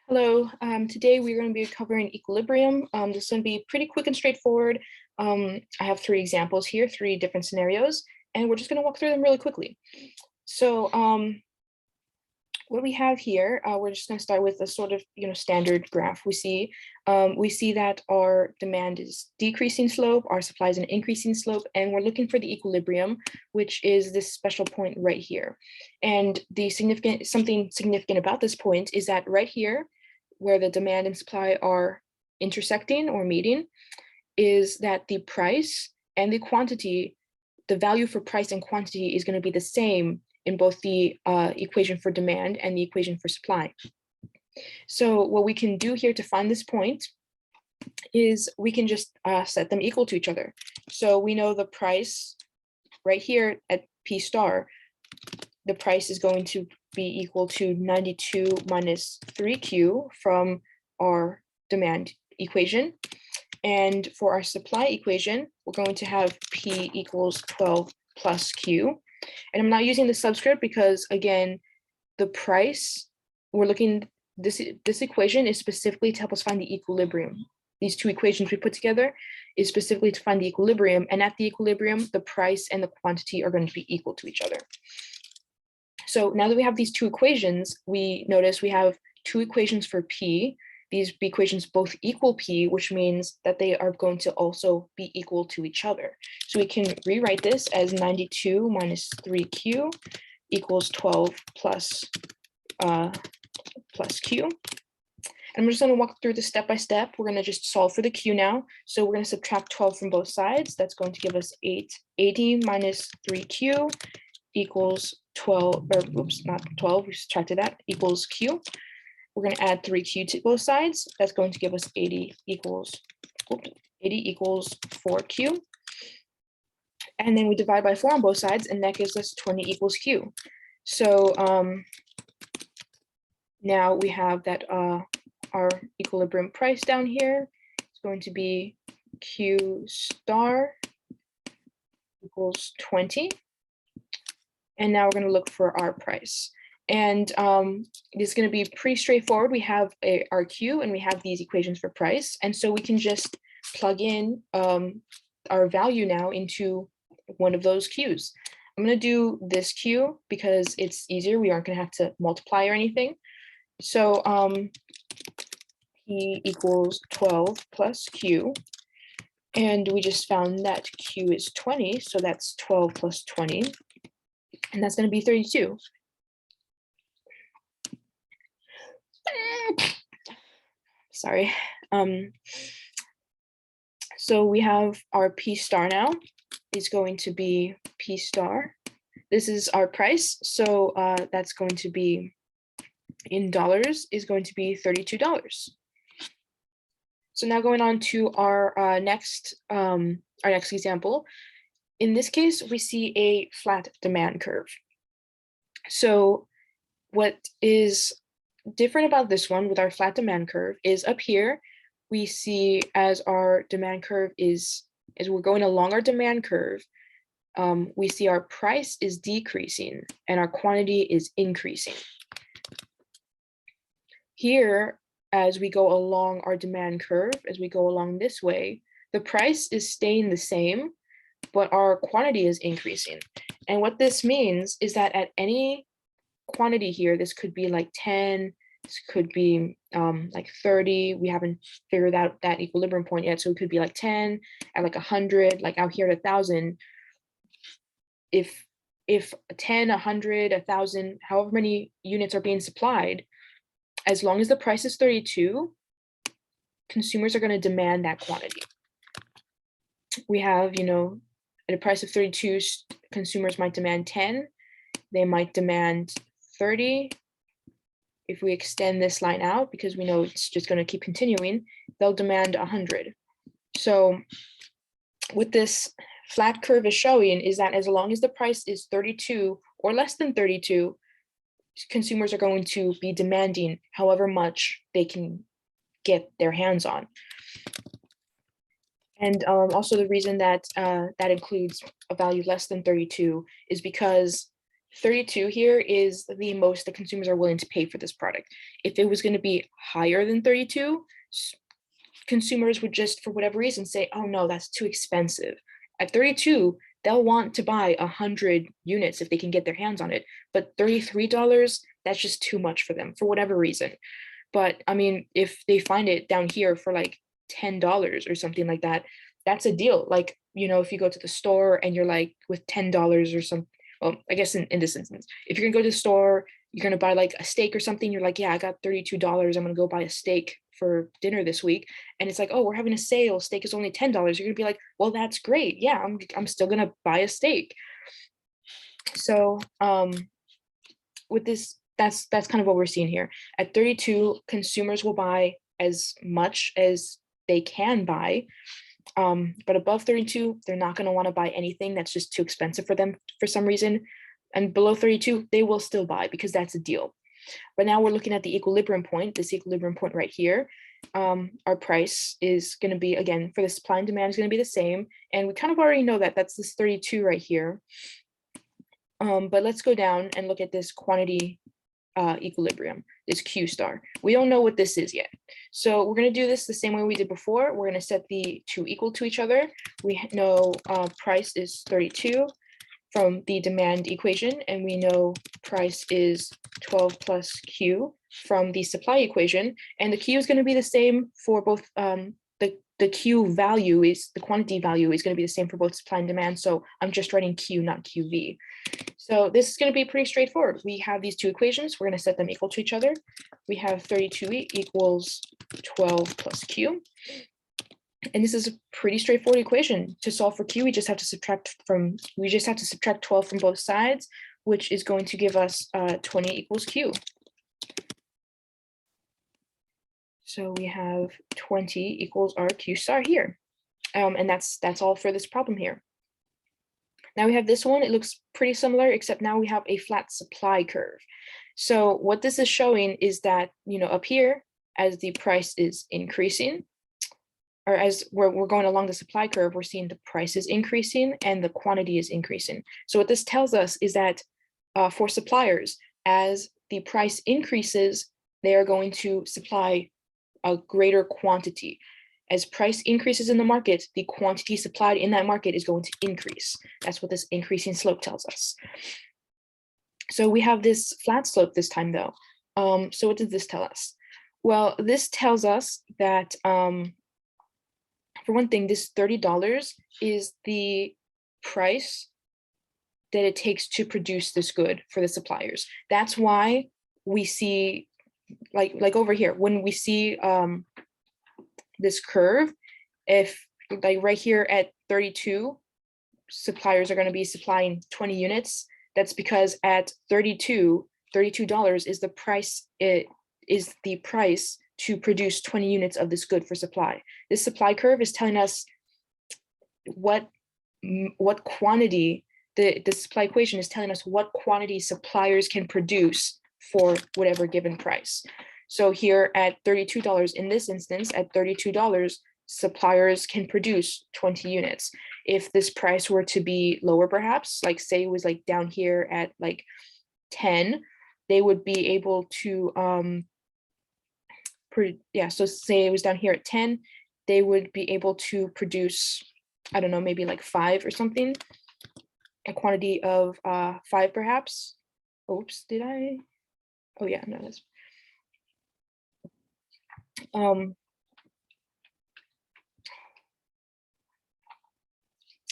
Hello, today we're going to be covering equilibrium. This is going to be pretty quick and straightforward. I have three examples here, three different scenarios, and we're just going to walk through them really quickly. So what we have here, we're just going to start with a sort of standard graph. We see that our demand is decreasing slope, our supply is an increasing slope, and we're looking for the equilibrium, which is this special point right here. And something significant about this point is that right here, where the demand and supply are intersecting or meeting, is that the price and the quantity, the value for price and quantity is going to be the same in both the equation for demand and the equation for supply. So what we can do here to find this point is we can just set them equal to each other. So we know the price right here at P star, the price is going to be equal to 92 minus 3Q from our demand equation. And for our supply equation, we're going to have P equals 12 plus Q. And I'm not using the subscript because, again, the price, this equation is specifically to help us find the equilibrium. These two equations we put together is specifically to find the equilibrium. And at the equilibrium, the price and the quantity are going to be equal to each other. So now that we have these two equations, we notice we have two equations for P. These equations both equal P, which means that they are going to also be equal to each other. So we can rewrite this as 92 minus 3Q equals 12 plus Q. And I'm just going to walk through this step by step. We're going to just solve for the Q now. So we're going to subtract 12 from both sides. That's going to give us 80 minus 3Q equals 12, or oops, not 12, we subtracted that, equals Q. We're going to add 3Q to both sides. That's going to give us 80 equals 4Q. And then we divide by 4 on both sides, and that gives us 20 equals Q. So now we have that our equilibrium price down here is going to be Q star equals 20. And now we're going to look for our price. And it's going to be pretty straightforward. We have our Q and we have these equations for price. And so we can just plug in our value now into one of those Qs. I'm going to do this Q because it's easier. We aren't going to have to multiply or anything. So P equals 12 plus Q. And we just found that Q is 20. So that's 12 plus 20. And that's going to be 32. Sorry. So we have our P star now is going to be P star. This is our price. So that's going to be in dollars is going to be $32. So now going on to our next example. In this case, we see a flat demand curve. So what is different about this one with our flat demand curve is up here, we see as our demand curve as we're going along our demand curve, we see our price is decreasing and our quantity is increasing. Here, as we go along our demand curve, as we go along this way, the price is staying the same, but our quantity is increasing. And what this means is that at any quantity here, this could be like 10, this could be like 30. We haven't figured out that equilibrium point yet. So it could be like 10, at like 100, like out here at 1,000. If 10, 100, 1,000, however many units are being supplied, as long as the price is 32, consumers are going to demand that quantity. We have, at a price of 32, consumers might demand 10. They might demand 30. If we extend this line out, because we know it's just going to keep continuing, they'll demand 100. So what this flat curve is showing is that as long as the price is 32 or less than 32, consumers are going to be demanding however much they can get their hands on. And also the reason that that includes a value less than 32 is because 32 here is the most the consumers are willing to pay for this product. If it was going to be higher than 32, consumers would just, for whatever reason, say, oh no, that's too expensive. At 32, they'll want to buy 100 units if they can get their hands on it. But $33, that's just too much for them for whatever reason. But I mean, if they find it down here for like $10 or something like that, that's a deal. Like, you know, if you go to the store and you're like with $10 or some, well, I guess in this instance, if you're gonna go to the store, you're gonna buy like a steak or something, you're like, yeah, I got $32. I'm gonna go buy a steak for dinner this week. And it's like, oh, we're having a sale, steak is only $10. You're gonna be like, well, that's great. Yeah, I'm still gonna buy a steak. So with this, that's kind of what we're seeing here. At 32, consumers will buy as much as they can buy. But above 32, they're not going to want to buy anything that's just too expensive for them for some reason. And below 32, they will still buy because that's a deal. But now we're looking at the equilibrium point, this equilibrium point right here. Our price is going to be, again, for the supply and demand is going to be the same. And we kind of already know that that's this 32 right here. But let's go down and look at this quantity equilibrium, this Q star. We don't know what this is yet. So we're going to do this the same way we did before. We're going to set the two equal to each other. We know price is 32 from the demand equation, and we know price is 12 plus Q from the supply equation. And the Q is going to be the same for both, the Q value is, the quantity value is going to be the same for both supply and demand. So I'm just writing Q, not QV. So this is going to be pretty straightforward. We have these two equations. We're going to set them equal to each other. We have 32 equals 12 plus Q. And this is a pretty straightforward equation. To solve for Q, we just have to subtract 12 from both sides, which is going to give us 20 equals Q. So we have 20 equals our Q star here. And that's all for this problem here. Now we have this one. It looks pretty similar, except now we have a flat supply curve. So what this is showing is that, you know, up here, as the price is increasing, or as we're going along the supply curve, we're seeing the price is increasing and the quantity is increasing. So what this tells us is that for suppliers, as the price increases, they are going to supply a greater quantity. As price increases in the market, the quantity supplied in that market is going to increase. That's what this increasing slope tells us. So we have this flat slope this time though. So what does this tell us? Well, this tells us that, for one thing, this $30 is the price that it takes to produce this good for the suppliers. That's why we see, like over here, when we see this curve, if like right here at 32, suppliers are going to be supplying 20 units. That's because at $32 is the price, it is the price to produce 20 units of this good for supply. This supply curve is telling us what quantity, the supply equation is telling us what quantity suppliers can produce for whatever given price. So here at $32, in this instance, at $32, suppliers can produce 20 units. If this price were to be lower, perhaps, like say it was like down here at like 10, they would be able to, so say it was down here at 10, they would be able to produce, I don't know, maybe like 5 or something, a quantity of 5 perhaps. Oops, did I? Oh yeah, no, that's,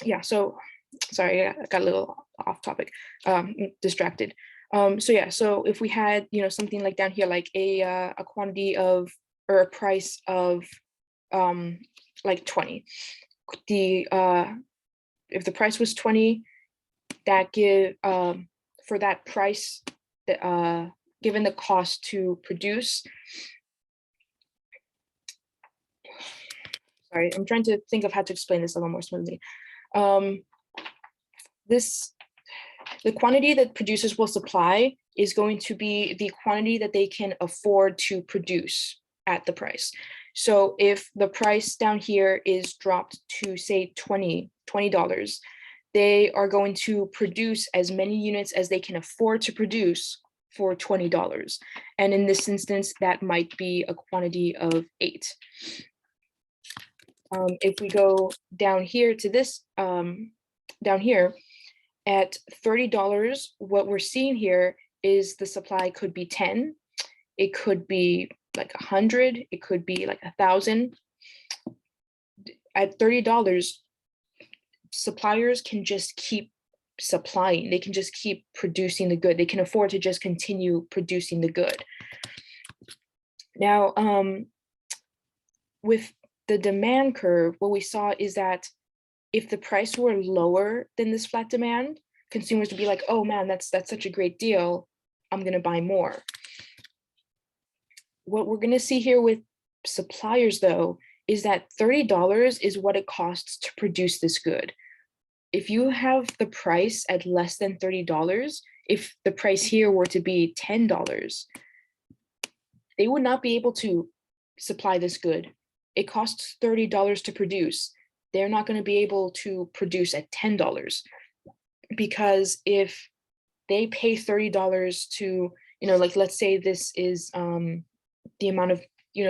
yeah, so sorry, I got a little off topic, distracted. So yeah, so if we had, you know, something like down here, like a quantity of, or a price of like 20, if the price was 20, that give, for that price, given the cost to produce, sorry, I'm trying to think of how to explain this a little more smoothly. The quantity that producers will supply is going to be the quantity that they can afford to produce at the price. So if the price down here is dropped to say $20, they are going to produce as many units as they can afford to produce for $20. And in this instance, that might be a quantity of 8. If we go down here to this, down here at $30, what we're seeing here is the supply could be 10, it could be like 100, it could be like 1,000. At $30, suppliers can just keep supplying, they can just keep producing the good, they can afford to just continue producing the good. Now, with the demand curve, what we saw is that if the price were lower than this flat demand, consumers would be like, oh man, that's such a great deal, I'm gonna buy more. What we're gonna see here with suppliers though, is that $30 is what it costs to produce this good. If you have the price at less than $30, if the price here were to be $10, they would not be able to supply this good. It costs $30 to produce. They're not going to be able to produce at $10, because if they pay $30 to, like, let's say this is the amount of,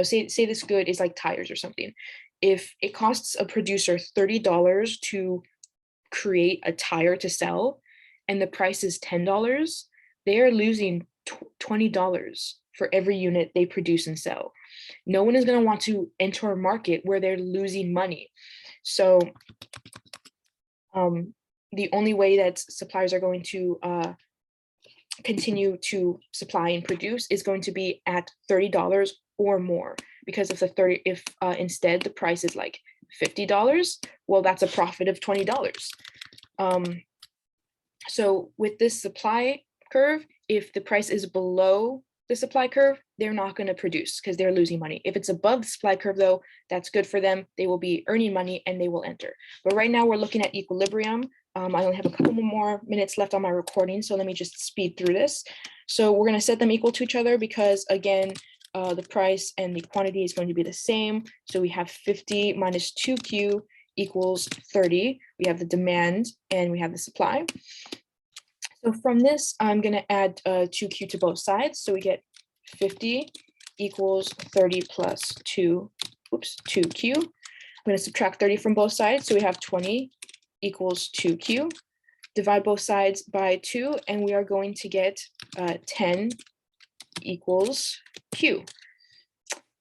say this good is like tires or something. If it costs a producer $30 to create a tire to sell, and the price is $10, they are losing $20 for every unit they produce and sell. No one is going to want to enter a market where they're losing money. So the only way that suppliers are going to continue to supply and produce is going to be at $30 or more, because if instead the price is like $50, well, that's a profit of $20. So with this supply curve, if the price is below the supply curve, they're not going to produce because they're losing money. If it's above the supply curve though, that's good for them. They will be earning money and they will enter. But right now we're looking at equilibrium. I only have a couple more minutes left on my recording, so let me just speed through this. So we're going to set them equal to each other because, again, the price and the quantity is going to be the same. So we have 50 minus 2Q equals 30. We have the demand and we have the supply. So from this, I'm going to add 2Q to both sides. So we get 50 equals 30 plus 2Q. I'm going to subtract 30 from both sides. So we have 20 equals 2Q. Divide both sides by 2, and we are going to get 10 equals Q.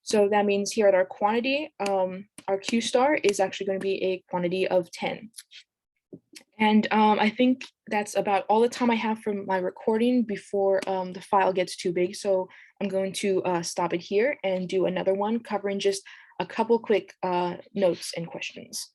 So that means here at our quantity, our Q star is actually going to be a quantity of 10. And I think that's about all the time I have for my recording before the file gets too big. So I'm going to stop it here and do another one covering just a couple quick notes and questions.